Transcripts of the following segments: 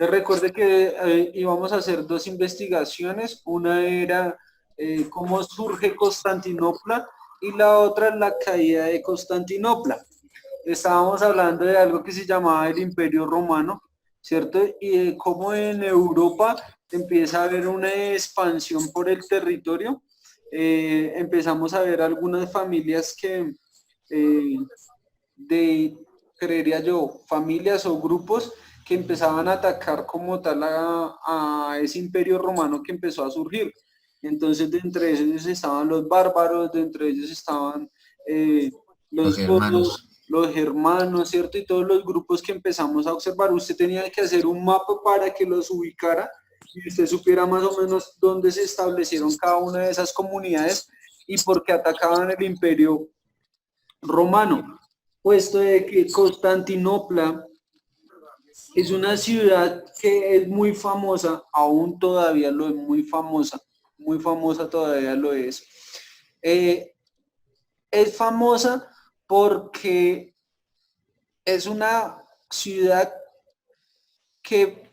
recuerde que íbamos a hacer dos investigaciones. Una era cómo surge Constantinopla y la otra la caída de Constantinopla. Estábamos hablando de algo que se llamaba el Imperio Romano, ¿cierto? Y de cómo en Europa empieza a haber una expansión por el territorio. Empezamos a ver algunas familias que, de, creería yo, familias o grupos que empezaban a atacar como tal a ese imperio romano que empezó a surgir. Entonces, de entre ellos estaban los bárbaros, de entre ellos estaban eh, Los los godos, germanos. los germanos, ¿cierto? Y todos los grupos que empezamos a observar. Usted tenía que hacer un mapa para que los ubicara y usted supiera más o menos dónde se establecieron cada una de esas comunidades y por qué atacaban el imperio romano, puesto de que Constantinopla es una ciudad que es muy famosa, aún todavía lo es muy famosa todavía lo es. Eh, es famosa porque es una ciudad que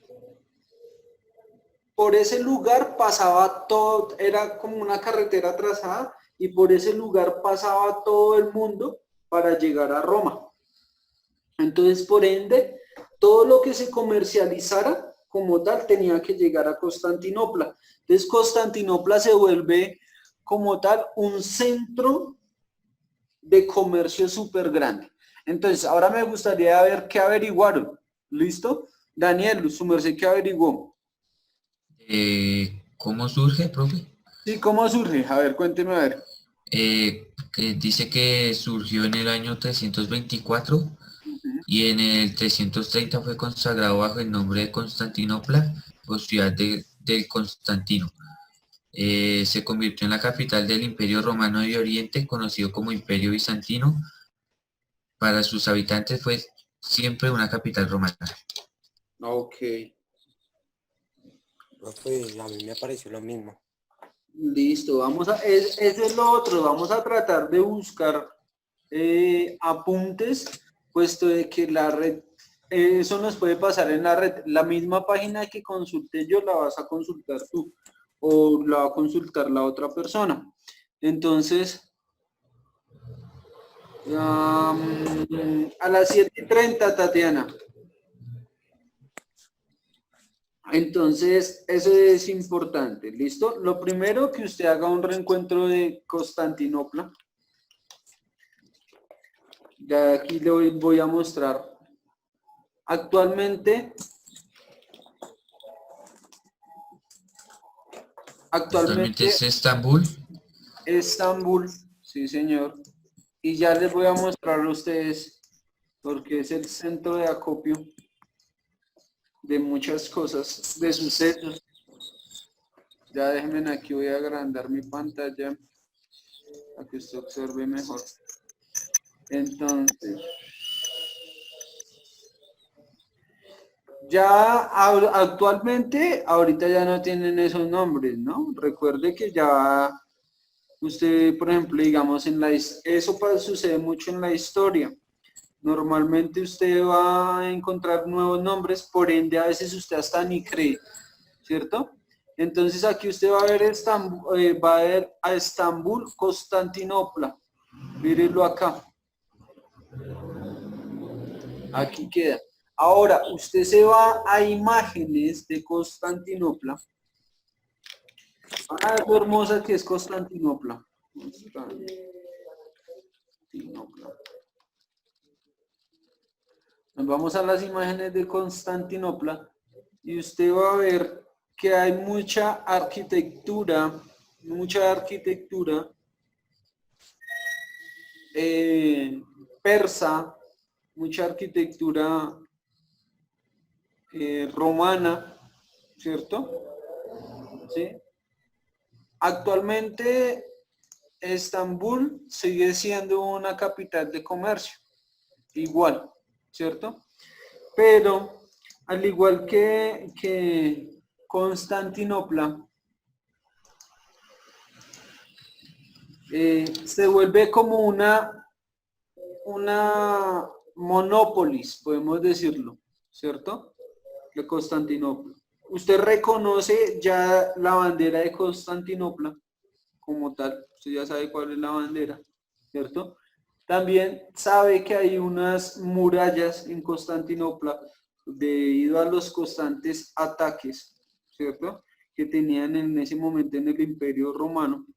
por ese lugar pasaba todo, era como una carretera trazada y por ese lugar pasaba todo el mundo para llegar a Roma. Entonces, por ende, todo lo que se comercializara como tal tenía que llegar a Constantinopla. Entonces, Constantinopla se vuelve como tal un centro de comercio súper grande. Entonces, ahora me gustaría ver qué averiguaron. ¿Listo? Daniel, su merced, ¿qué averiguó? ¿Cómo surge, profe? Sí, ¿cómo surge? A ver, cuénteme a ver. Que dice que surgió en el año 324 Ujú. y en el 330 fue consagrado bajo el nombre de Constantinopla o ciudad del Constantino. Se convirtió en la capital del Imperio Romano de Oriente, conocido como Imperio Bizantino. Para sus habitantes fue siempre una capital romana. Ok, Profe, a mí me pareció lo mismo. listo. Ese es lo otro. Vamos a tratar de buscar apuntes, puesto de que la red, eso nos puede pasar en la red. La misma página que consulté yo la vas a consultar tú o la va a consultar la otra persona. Entonces, a las 7:30, Tatiana. Entonces, eso es importante, ¿listo? Lo primero que usted haga un reencuentro de Constantinopla. Ya aquí le voy a mostrar. Actualmente, Actualmente actualmente es Estambul. Estambul, sí señor. Y ya les voy a mostrar a ustedes porque es el centro de acopio de muchas cosas, de sucesos. Ya déjenme aquí, voy a agrandar mi pantalla para que usted observe mejor. Entonces, ya actualmente, ahorita ya no tienen esos nombres, ¿no? Recuerde que ya usted, por ejemplo, digamos, eso sucede mucho en la historia. Normalmente usted va a encontrar nuevos nombres, por ende a veces usted hasta ni cree, ¿cierto? Entonces aquí usted va a ver va a ver a Estambul, Constantinopla. Mírenlo acá. Aquí queda. Ahora, usted se va a imágenes de Constantinopla. Ah, lo hermosa que es Constantinopla. Constantinopla. Nos vamos a las imágenes de Constantinopla y usted va a ver que hay mucha arquitectura eh, persa, mucha arquitectura romana, ¿cierto? ¿Sí? Actualmente Estambul sigue siendo una capital de comercio, igual, ¿cierto? Pero al igual que Constantinopla, se vuelve como una monópolis, podemos decirlo, ¿cierto? de Constantinopla. Usted reconoce ya la bandera de Constantinopla como tal, usted ya sabe cuál es la bandera, ¿cierto? También sabe que hay unas murallas en Constantinopla debido a los constantes ataques, ¿cierto? Que tenían en ese momento en el Imperio Romano,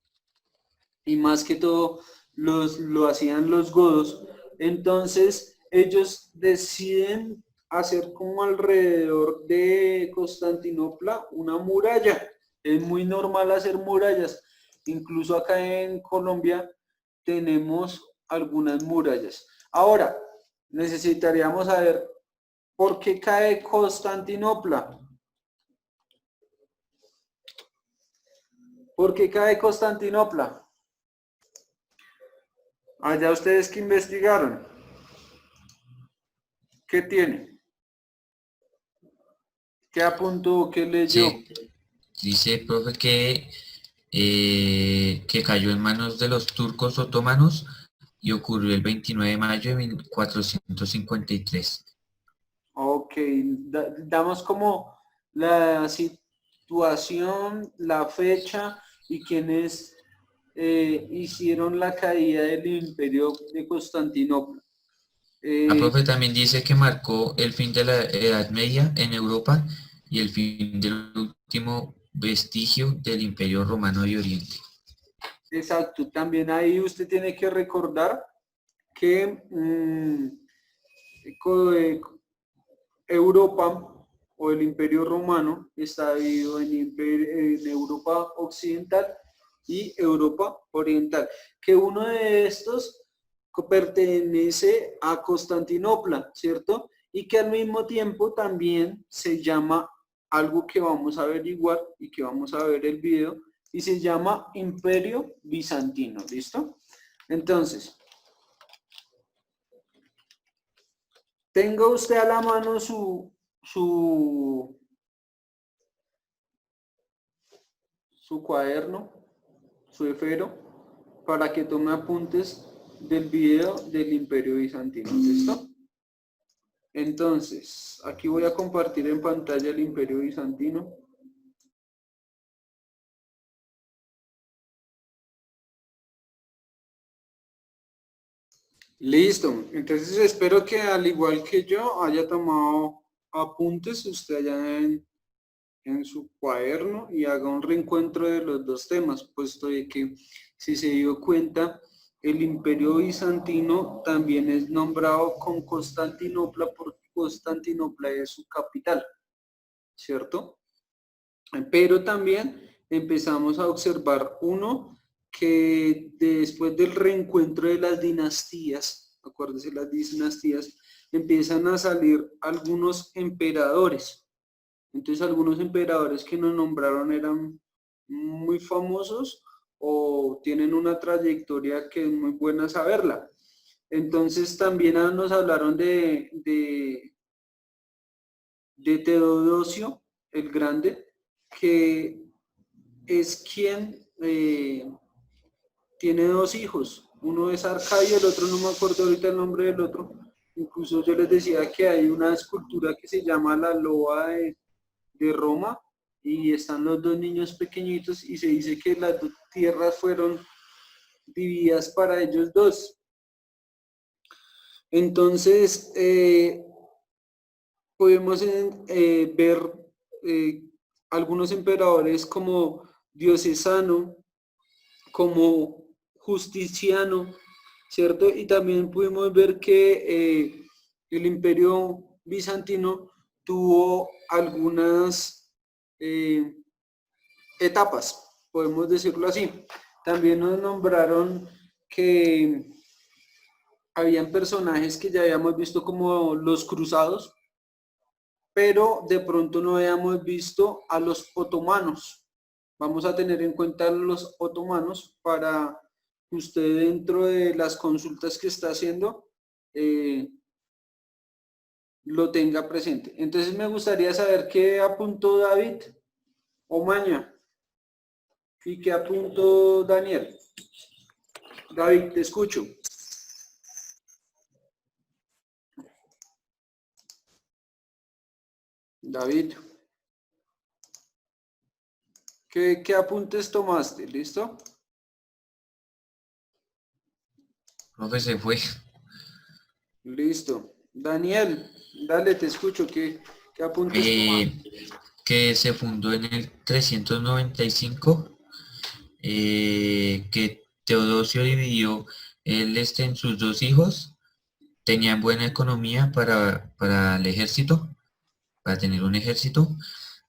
y más que todo lo hacían los godos. Entonces ellos deciden hacer como alrededor de Constantinopla una muralla. Es muy normal hacer murallas. Incluso acá en Colombia tenemos algunas murallas. Ahora, necesitaríamos saber por qué cae Constantinopla. ¿Por qué cae Constantinopla? Allá ustedes que investigaron. ¿Qué tiene? ¿Qué apuntó? ¿Qué leyó? Sí, dice, profe, que cayó en manos de los turcos otomanos y ocurrió el 29 de mayo de 1453. Ok, damos como la situación, la fecha y quienes hicieron la caída del imperio de Constantinopla. La Eh, profe también dice que marcó el fin de la Edad Media en Europa y el fin del último vestigio del Imperio Romano de Oriente. exacto, también ahí usted tiene que recordar que Europa o el Imperio Romano está dividido en Europa Occidental y Europa Oriental, que uno de estos pertenece a Constantinopla, ¿cierto? Y que al mismo tiempo también se llama algo que vamos a averiguar y que vamos a ver el video, y se llama Imperio Bizantino, ¿listo? Entonces, tenga usted a la mano su cuaderno, su efero, para que tome apuntes del video del Imperio Bizantino, ¿listo? Entonces, aquí voy a compartir en pantalla el Imperio Bizantino. Listo, entonces espero que al igual que yo haya tomado apuntes usted allá en su cuaderno y haga un reencuentro de los dos temas, puesto de que si se dio cuenta, el Imperio Bizantino también es nombrado con Constantinopla porque Constantinopla es su capital, ¿cierto? Pero también empezamos a observar uno que después del reencuentro de las dinastías, acuérdense las dinastías, empiezan a salir algunos emperadores. Entonces algunos emperadores que nos nombraron eran muy famosos o tienen una trayectoria que es muy buena saberla. Entonces también nos hablaron de Teodosio el Grande, que es quien tiene dos hijos. Uno es Arcadio, el otro no me acuerdo ahorita el nombre del otro. Incluso yo les decía que hay una escultura que se llama la Loa de Roma y están los dos niños pequeñitos y se dice que las dos tierras fueron divididas para ellos dos. Entonces, podemos ver algunos emperadores como Diocesano, como Justiciano, ¿cierto? Y también pudimos ver que el Imperio Bizantino tuvo algunas etapas, podemos decirlo así. También nos nombraron que habían personajes que ya habíamos visto como los cruzados, pero de pronto no habíamos visto a los otomanos. Vamos a tener en cuenta los otomanos para que usted dentro de las consultas que está haciendo lo tenga presente. Entonces me gustaría saber qué apuntó David Omaña y qué apuntó Daniel. David, te escucho. David, ¿qué apuntes tomaste? ¿Listo? Profe, se fue. Listo. Daniel, dale, te escucho. ¿Qué apuntes tomaste? Que se fundó en el 395, que Teodosio dividió en sus dos hijos, tenían buena economía para el ejército, para tener un ejército,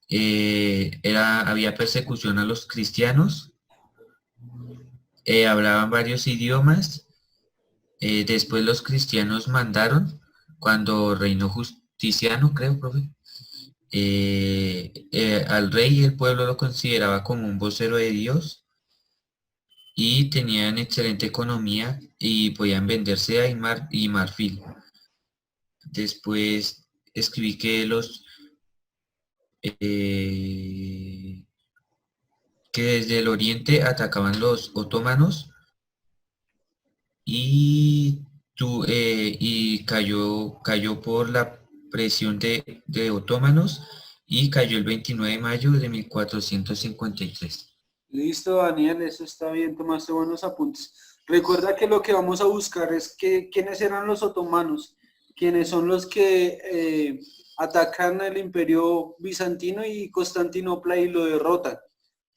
había persecución a los cristianos, hablaban varios idiomas, después los cristianos mandaron, cuando reinó Justiciano, creo, profe, al rey y el pueblo lo consideraba como un vocero de Dios y tenían excelente economía y podían vender seda y marfil. Después escribí eh, que desde el oriente atacaban los otomanos y, y cayó por la presión de otomanos y cayó el 29 de mayo de 1453. Listo, Daniel, eso está bien, tomaste buenos apuntes. Recuerda que lo que vamos a buscar es quiénes eran los otomanos, quiénes son los que atacan el imperio bizantino y Constantinopla y lo derrotan.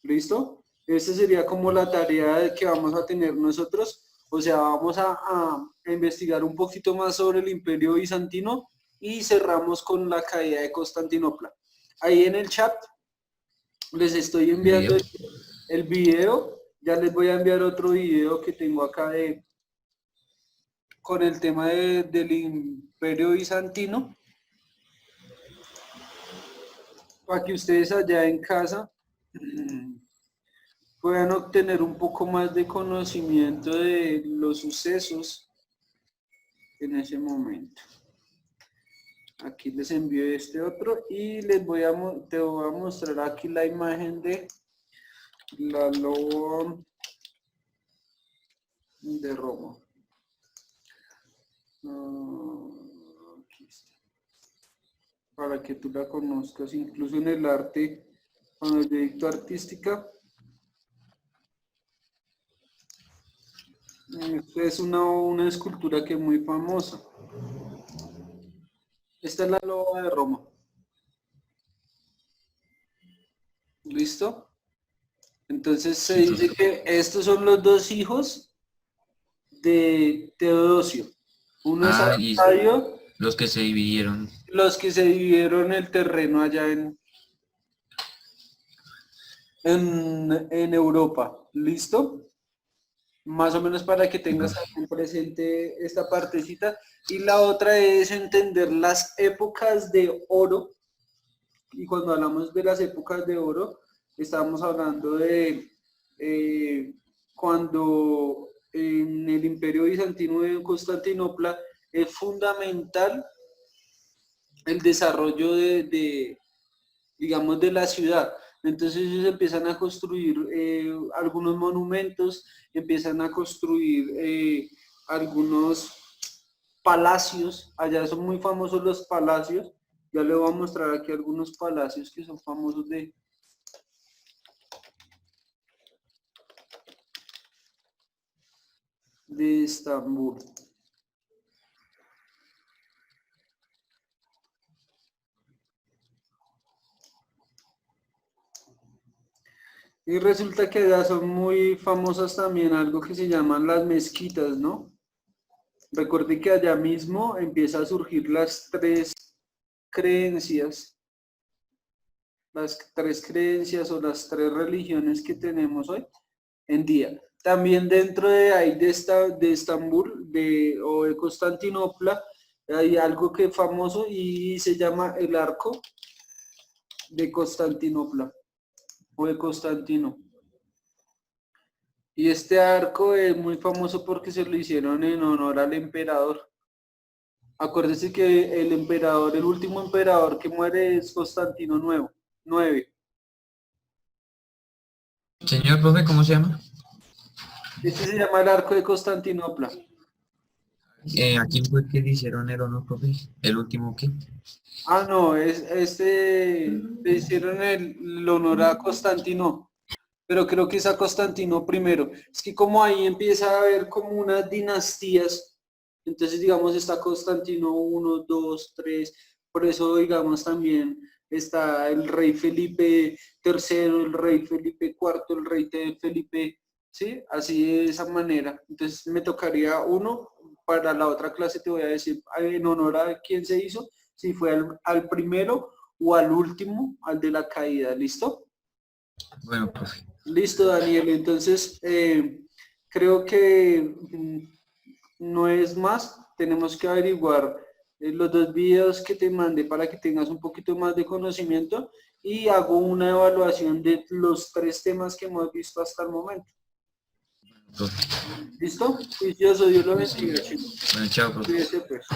¿Listo? Esa sería como la tarea que vamos a tener nosotros. O sea, vamos a investigar un poquito más sobre el imperio bizantino y cerramos con la caída de Constantinopla. Ahí en el chat les estoy enviando el video, ya les voy a enviar otro video que tengo acá con el tema del imperio bizantino, para que ustedes allá en casa puedan obtener un poco más de conocimiento de los sucesos en ese momento. Aquí les envío este otro y te voy a mostrar aquí la imagen de la loba de Roma. Aquí está. Para que tú la conozcas, incluso en el arte, cuando yo dicto artística. Esta es una escultura que es muy famosa. Esta es la loba de Roma. ¿Listo? Entonces se dice que estos son los dos hijos de Teodosio. Uno es Arcadio, los que se dividieron. Los que se dividieron el terreno allá en Europa. ¿Listo? Más o menos para que tengas también presente esta partecita. Y la otra es entender las épocas de oro. Y cuando hablamos de las épocas de oro, estamos hablando de cuando en el Imperio Bizantino de Constantinopla es fundamental el desarrollo digamos, de la ciudad. Entonces ellos empiezan a construir algunos monumentos, empiezan a construir algunos palacios. Allá son muy famosos los palacios. Ya les voy a mostrar aquí algunos palacios que son famosos de Estambul. Y resulta que allá son muy famosas también algo que se llaman las mezquitas, ¿no? Recuerde que allá mismo empieza a surgir las tres creencias o las tres religiones que tenemos hoy en día. También dentro de ahí de Estambul o de Constantinopla hay algo que es famoso y se llama el Arco de Constantinopla o de Constantino. Y este arco es muy famoso porque se lo hicieron en honor al emperador. Acuérdese que el último emperador que muere es Constantino IX. Señor profe, ¿cómo se llama? Este se llama el Arco de Constantinopla. ¿A quién fue que le hicieron el honor, profe? ¿El último qué? Ah, no, le hicieron el honor a Constantino, pero creo que es a Constantino primero. Es que como ahí empieza a haber como unas dinastías, entonces digamos está Constantino uno, 2, 3, por eso digamos también está el rey Felipe tercero, el rey Felipe cuarto, el rey Felipe, ¿sí? Así de esa manera. Entonces me tocaría uno, para la otra clase te voy a decir en honor a quién se hizo, si fue al primero o al último, al de la caída, ¿listo? Bueno, profe. Listo, Daniel. Entonces, creo que no es más. Tenemos que averiguar los dos videos que te mandé para que tengas un poquito más de conocimiento y hago una evaluación de los 3 temas que hemos visto hasta el momento. Profe. ¿Listo? Juicioso, Dios lo bendiga, chicos. Bueno, chao, profe. Cuídese, pues.